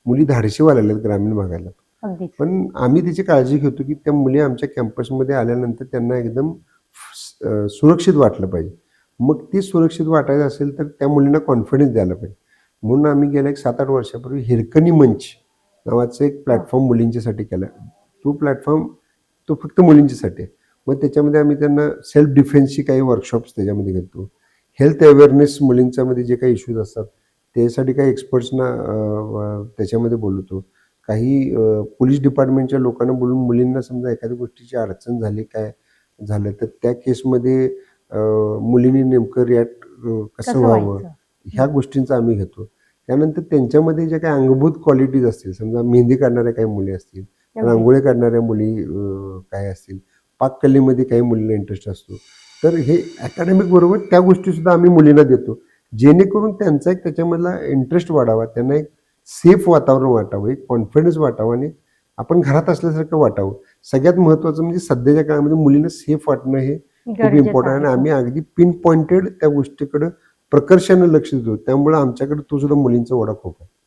मुली धाडशी व्हायला लागल्यात ग्रामीण भागाला. अगदीच. पण आम्ही त्याची काळजी घेतो की त्या मुली आमच्या कॅम्पसमध्ये आल्यानंतर त्यांना एकदम सुरक्षित वाटलं पाहिजे. मग ती सुरक्षित वाटायचं असेल तर त्या मुलींना कॉन्फिडन्स द्यायला पाहिजे. म्हणून आम्ही गेल्या एक 7-8 वर्षापूर्वी हिरकणी मंच नावाचं एक प्लॅटफॉर्म मुलींच्यासाठी केला. तो प्लॅटफॉर्म फक्त मुलींच्यासाठी आहे. मग त्याच्यामध्ये आम्ही त्यांना सेल्फ डिफेन्सची काही वर्कशॉप्स त्याच्यामध्ये घेतो. हेल्थ अवेअरनेस मुलींच्यामध्ये जे काही इश्यूज असतात त्यासाठी काही एक्सपर्ट्सना त्याच्यामध्ये बोलवतो. काही पोलीस डिपार्टमेंटच्या लोकांना बोलून मुलींना समजा एखाद्या गोष्टीची अडचण झाली, काय झालं तर त्या केसमध्ये मुलींनी नेमकं रिॲक्ट कसं व्हावं ह्या गोष्टींचा आम्ही घेतो. त्यानंतर त्यांच्यामध्ये ज्या काही अंगभूत क्वालिटीज असतील, समजा मेहंदी काढणाऱ्या काही मुली असतील, रांगोळी काढणाऱ्या मुली काय असतील, पाककलेमध्ये काही मुलींना इंटरेस्ट असतो. तर हे अकॅडमिक बरोबर त्या गोष्टीसुद्धा आम्ही मुलींना देतो. जेणेकरून त्यांचा एक त्याच्यामधला इंटरेस्ट वाढावा, त्यांना एक सेफ वातावरण वाटावं, एक कॉन्फिडन्स वाटावा आणि आपण घरात असल्यासारखं वाटावं. सगळ्यात महत्त्वाचं म्हणजे सध्याच्या काळामध्ये मुलींना सेफ वाटणं हे खूप इम्पॉर्टंट आहे आणि आम्ही अगदी पिन पॉइंटेड त्या गोष्टीकडे प्रकर्षानं लक्ष देतो. त्यामुळे आमच्याकडे तो सुद्धा मुलींचा ओढा खूप आहे.